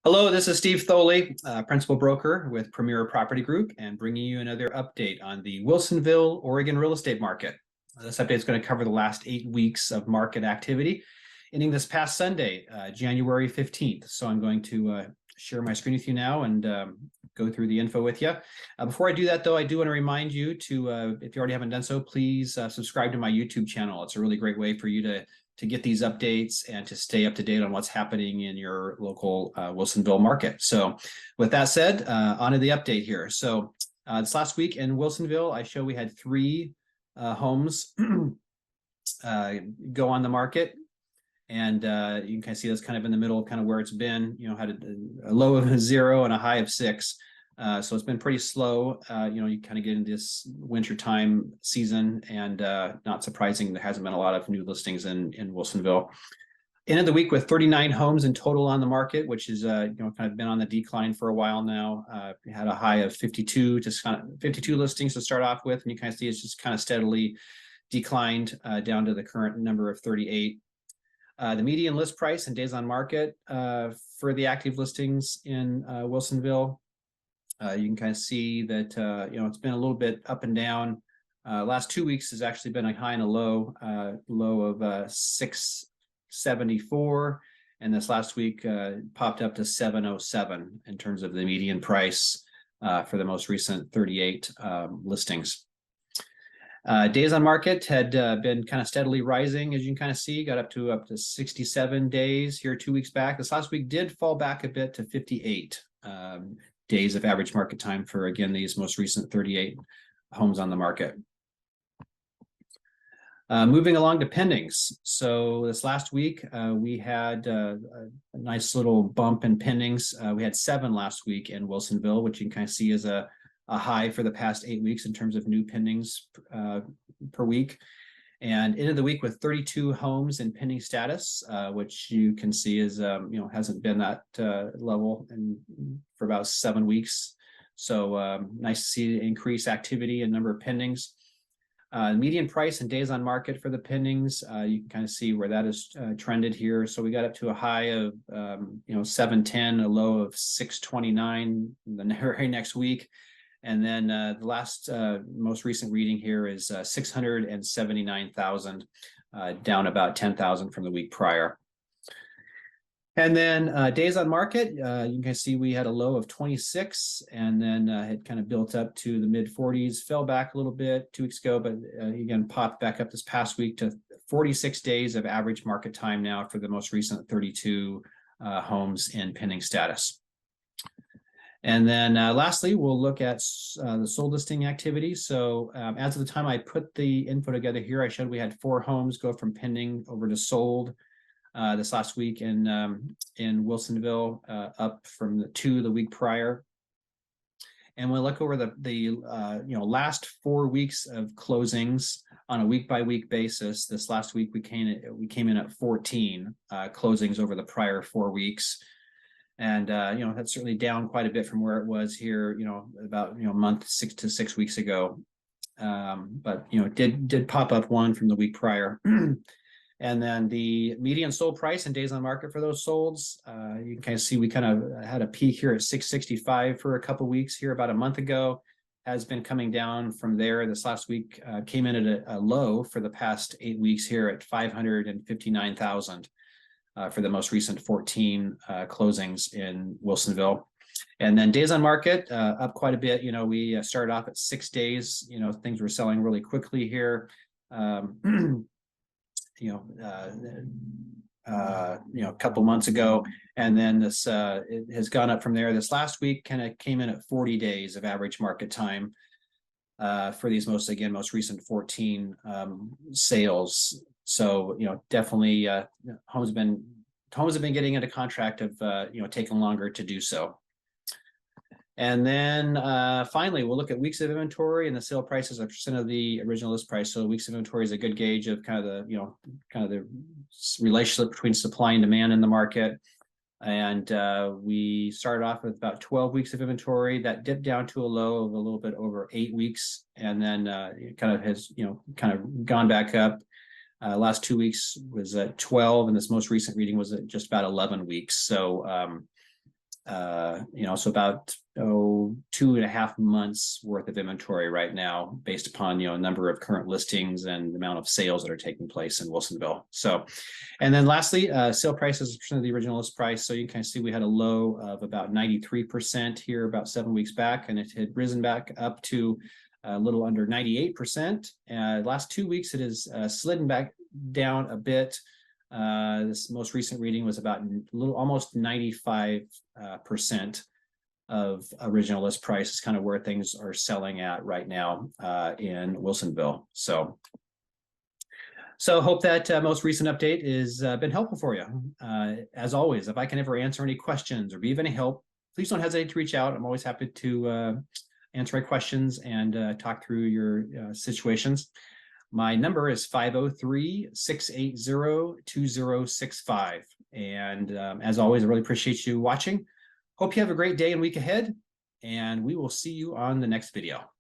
Hello, this is Steve Thoele, principal broker with Premier Property Group, and bringing you another update on the Wilsonville, Oregon real estate market. This update is going to cover the last 8 weeks of market activity, ending this past Sunday, January 15th. So I'm going to share my screen with you now and go through the info with you. Before I do that, though, I do want to remind you to, if you already haven't done so, please subscribe to my YouTube channel. It's a really great way for you to get these updates and to stay up to date on what's happening in your local Wilsonville market. So with that said, on to the update here. So this last week in Wilsonville, I show we had 3 homes go on the market. And you can kind of see that's kind of in the middle, kind of where it's been, had a low of 0 and a high of 6. So it's been pretty slow. You kind of get into this wintertime season, and not surprising, there hasn't been a lot of new listings in Wilsonville. Ended the week with 39 homes in total on the market, which is kind of been on the decline for a while now. We had a high of 52, just kind of 52 listings to start off with, and you kind of see it's just kind of steadily declined down to the current number of 38. The median list price and days on market for the active listings in Wilsonville. You can kind of see that it's been a little bit up and down. Last 2 weeks has actually been a high and a low of 674, and this last week popped up to 707 in terms of the median price for the most recent 38 listings. Days on market had been kind of steadily rising, as you can kind of see, got up to 67 days here 2 weeks back. This last week did fall back a bit to 58 days of average market time for, again, these most recent 38 homes on the market. Moving along to pendings. So this last week, we had a nice little bump in pendings. We had 7 last week in Wilsonville, which you can kind of see as a high for the past 8 weeks in terms of new pendings per week. And ended the week with 32 homes in pending status, which you can see is hasn't been that level for about 7 weeks. So nice to see increased activity and number of pendings. Median price and days on market for the pendings, you can kind of see where that is trended here. So we got up to a high of 710, a low of 629 the very next week. And then the last most recent reading here is 679,000, down about 10,000 from the week prior. And then days on market, you can see we had a low of 26, and then had kind of built up to the mid 40s, fell back a little bit 2 weeks ago, but again, popped back up this past week to 46 days of average market time now for the most recent 32 homes in pending status. And then lastly, we'll look at the sold listing activity. So as of the time I put the info together here, I showed we had 4 homes go from pending over to sold this last week in Wilsonville, up from the 2 the week prior. And we'll look over the last 4 weeks of closings on a week-by-week basis. This last week we came in at 14 closings over the prior 4 weeks. And that's certainly down quite a bit from where it was here, about a month, 6 to 6 weeks ago. But did pop up 1 from the week prior. And then the median sold price and days on market for those solds, you can kind of see we kind of had a peak here at 665 for a couple of weeks here about a month ago. Has been coming down from there. This last week came in at a low for the past 8 weeks here at 559,000. For the most recent 14 closings in Wilsonville. And then days on market up quite a bit. We started off at 6 days. Things were selling really quickly here. A couple months ago, and then this it has gone up from there. This last week kind of came in at 40 days of average market time for these most recent 14 sales. So definitely homes have been getting into contract of taking longer to do so. And then finally, we'll look at weeks of inventory and the sale price as a percent of the original list price. So weeks of inventory is a good gauge of kind of the relationship between supply and demand in the market. And we started off with about 12 weeks of inventory. That dipped down to a low of a little bit over 8 weeks, and then it kind of has gone back up. Last 2 weeks was at 12, and this most recent reading was at just about 11 weeks. So So about 2.5 months worth of inventory right now, based upon number of current listings and the amount of sales that are taking place in Wilsonville. So, and then lastly, sale price as a percent of the original list price. So you can kind of see we had a low of about 93% here about 7 weeks back, and it had risen back up to a little under 98%. Last 2 weeks, it has slidden back down a bit. This most recent reading was about almost 95% of original list price is kind of where things are selling at right now in Wilsonville. So hope that most recent update has been helpful for you. As always, if I can ever answer any questions or be of any help, please don't hesitate to reach out. I'm always happy to answer any questions and talk through your situations. My number is 503-680-2065. And as always, I really appreciate you watching. Hope you have a great day and week ahead, and we will see you on the next video.